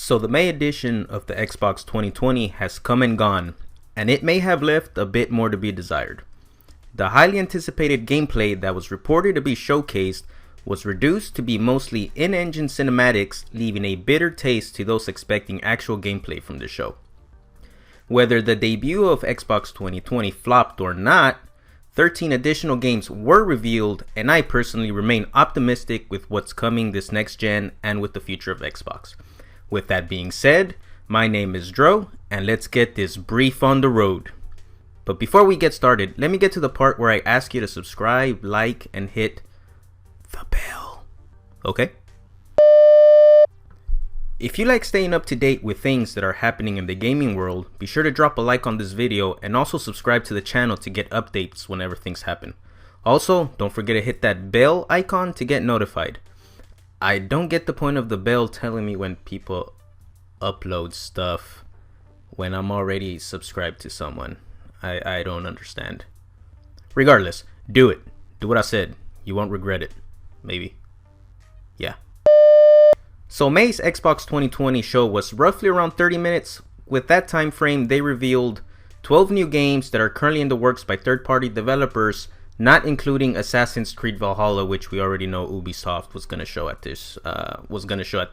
So the May edition of the Xbox 2020 has come and gone, and it may have left a bit more to be desired. The highly anticipated gameplay that was reported to be showcased was reduced to be mostly in-engine cinematics, leaving a bitter taste to those expecting actual gameplay from the show. Whether the debut of Xbox 2020 flopped or not, 13 additional games were revealed, and I personally remain optimistic with what's coming this next gen and with the future of Xbox. With that being said, my name is Dro, and let's get this brief on the road. But before we get started, let me get to the part where I ask you to subscribe, like, and hit the bell. Okay? If you like staying up to date with things that are happening in the gaming world, be sure to drop a like on this video and also subscribe to the channel to get updates whenever things happen. Also, don't forget to hit that bell icon to get notified. I don't get the point of the bell telling me when people upload stuff when I'm already subscribed to someone. I don't understand. Regardless, do it. Do what I said. You won't regret it. Maybe. Yeah. So May's Xbox 2020 show was roughly around 30 minutes. With that time frame, they revealed 12 new games that are currently in the works by third-party developers, not including Assassin's Creed Valhalla, which we already know Ubisoft was going to show at this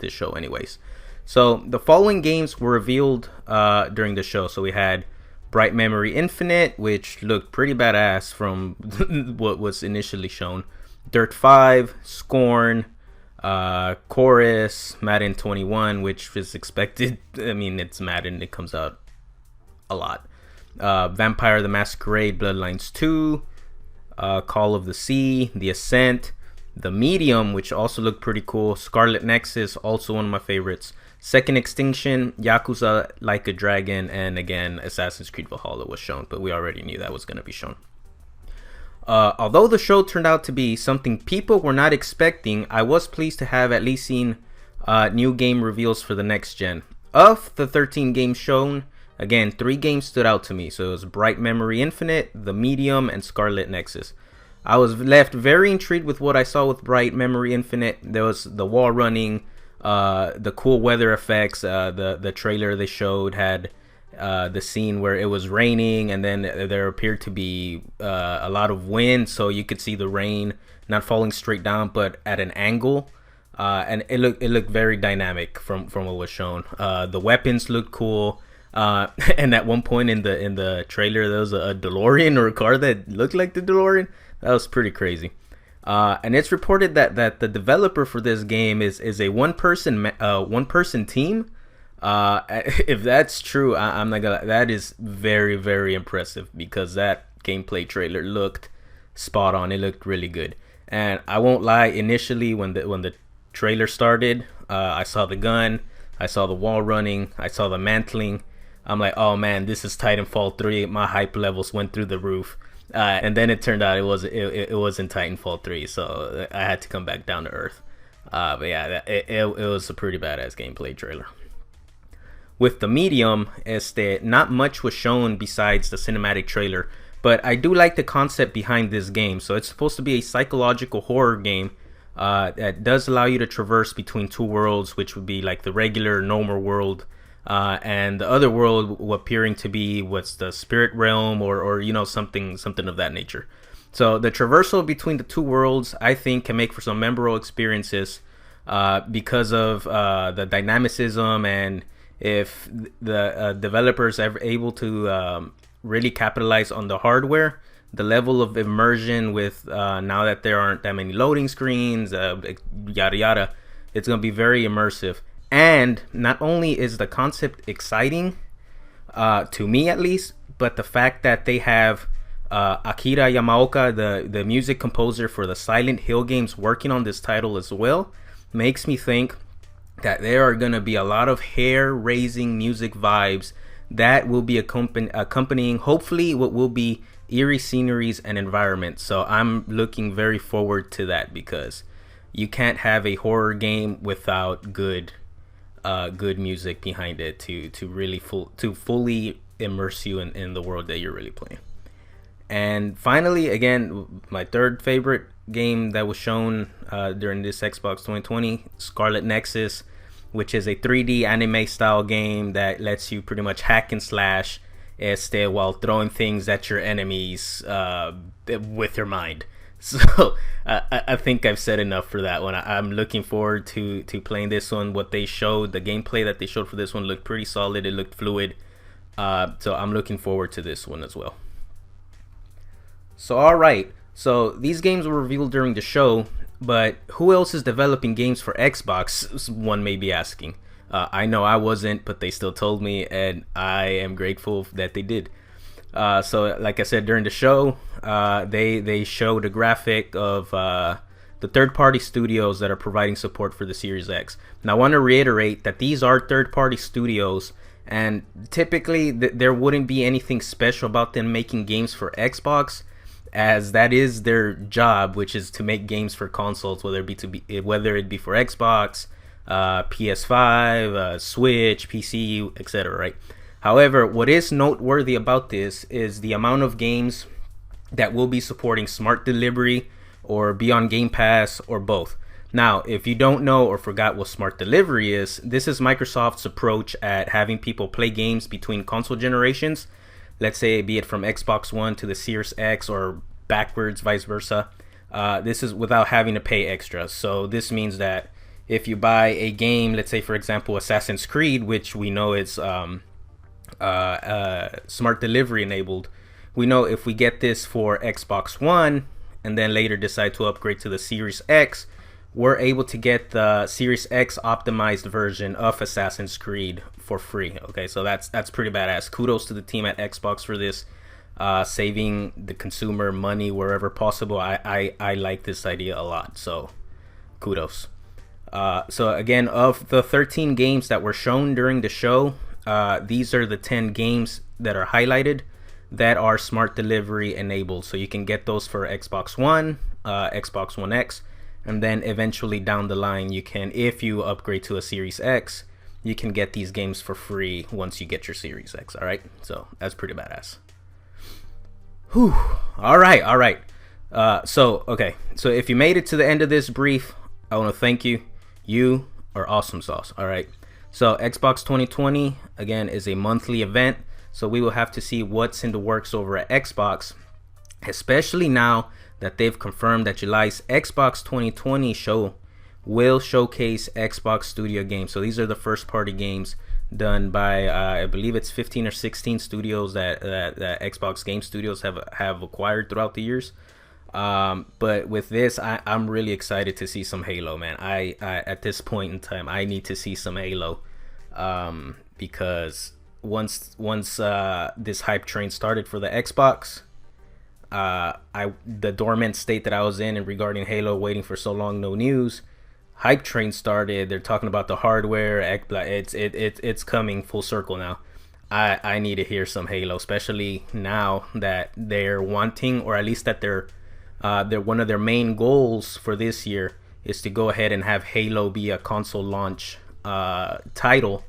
show anyways. So the following games were revealed during the show. So we had Bright Memory Infinite, which looked pretty badass from what was initially shown. Dirt 5, Scorn, Chorus, Madden 21, which is expected. I mean, it's Madden, it comes out a lot. Vampire the Masquerade Bloodlines 2, Call of the Sea, The Ascent, The Medium, which also looked pretty cool. Scarlet Nexus, also one of my favorites. Second Extinction, Yakuza Like a Dragon, and again, Assassin's Creed Valhalla was shown, but we already knew that was going to be shown. Although the show turned out to be something people were not expecting, I was pleased to have at least seen new game reveals for the next gen. Of the 13 games shown, again, 3 games stood out to me. So it was Bright Memory Infinite, The Medium, and Scarlet Nexus. I was left very intrigued with what I saw with Bright Memory Infinite. There was the wall running, the cool weather effects. The trailer they showed had the scene where it was raining, and then there appeared to be a lot of wind, so you could see the rain not falling straight down but at an angle, and it looked very dynamic from what was shown. The weapons looked cool, and at one point in the trailer there was a DeLorean, or a car that looked like the DeLorean. That was pretty crazy. And it's reported that the developer for this game is a one person team. If that's true, I'm not gonna. That is very, very impressive, because that gameplay trailer looked spot on. It looked really good, and I won't lie. Initially, when the trailer started, I saw the gun, I saw the wall running, I saw the mantling. I'm like, oh man, this is Titanfall 3. My hype levels went through the roof, and then it turned out it wasn't Titanfall 3, so I had to come back down to earth. But yeah, it was a pretty badass gameplay trailer. With The Medium, not much was shown besides the cinematic trailer, but I do like the concept behind this game. So it's supposed to be a psychological horror game that does allow you to traverse between two worlds, which would be like the regular normal world, and the other world appearing to be what's the spirit realm, or something of that nature. So the traversal between the two worlds, I think, can make for some memorable experiences because of the dynamicism, and if the developers are able to really capitalize on the hardware, the level of immersion with now that there aren't that many loading screens, yada yada, it's going to be very immersive. And not only is the concept exciting, to me at least, but the fact that they have Akira Yamaoka, the music composer for the Silent Hill games, working on this title as well, makes me think that there are going to be a lot of hair-raising music vibes that will be accompanying, hopefully, what will be eerie sceneries and environments. So I'm looking very forward to that, because you can't have a horror game without good music behind it to really fully immerse you in the world that you're really playing. And finally, again, my third favorite game that was shown during this Xbox 2020, Scarlet Nexus. which is a 3D anime style game that lets you pretty much hack and slash while throwing things at your enemies with your mind. So I think I've said enough for that one. I'm looking forward to playing this one. What they showed, the gameplay that they showed for this one looked pretty solid. It looked fluid. So I'm looking forward to this one as well. So alright, so these games were revealed during the show, but who else is developing games for Xbox, one may be asking. I know I wasn't, but they still told me, and I am grateful that they did. So like I said during the show, they showed a graphic of the third-party studios that are providing support for the Series X. Now I want to reiterate that these are third-party studios, and typically there wouldn't be anything special about them making games for Xbox, as that is their job, which is to make games for consoles, whether it be for Xbox, PS5, Switch, PC, etc. Right? However, what is noteworthy about this is the amount of games that will be supporting smart delivery or be on Game Pass or both. Now, if you don't know or forgot what smart delivery is, this is Microsoft's approach at having people play games between console generations. Let's say, be it from Xbox One to the Series X or backwards, vice versa. This is without having to pay extra. So this means that if you buy a game, let's say for example Assassin's Creed, which we know is smart delivery enabled, we know if we get this for Xbox One and then later decide to upgrade to the Series X, we're able to get the Series X optimized version of Assassin's Creed for free. Okay, so that's pretty badass. Kudos to the team at Xbox for this, saving the consumer money wherever possible. I like this idea a lot, so kudos. So again, of the 13 games that were shown during the show, these are the 10 games that are highlighted that are smart delivery enabled. So you can get those for Xbox One, Xbox One X, and then eventually down the line you can, if you upgrade to a Series X, you can get these games for free once you get your Series X. All right, so that's pretty badass. Whew. All right. So if you made it to the end of this brief, I want to thank you. You are awesome sauce. All right. So Xbox 2020 again is a monthly event, so we will have to see what's in the works over at Xbox, especially now that they've confirmed that July's Xbox 2020 show will showcase Xbox Studio games. So these are the first party games done by I believe it's 15 or 16 studios that Xbox Game Studios have acquired throughout the years. But with this, I'm really excited to see some Halo, man. I at this point in time, I need to see some Halo, because once this hype train started for the Xbox, the dormant state that I was in regarding Halo, waiting for so long, no news. Hype train started. They're talking about the hardware. It's coming full circle now. I need to hear some Halo, especially now that they're wanting, or at least that they're one of their main goals for this year is to go ahead and have Halo be a console launch title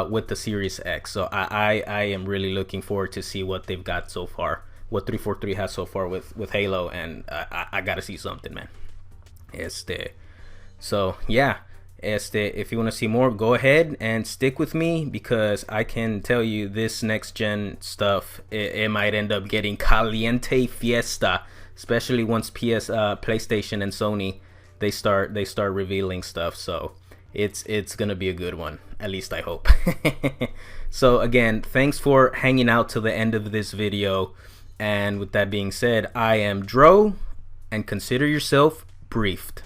with the Series X. So I am really looking forward to see what they've got so far, what 343 has so far with Halo, and I gotta see something, man. So yeah, if you want to see more, go ahead and stick with me, because I can tell you this next gen stuff, it might end up getting caliente fiesta, especially once PlayStation and Sony they start revealing stuff. So it's gonna be a good one, at least I hope. So again, thanks for hanging out till the end of this video, and with that being said, I am Dro, and consider yourself briefed.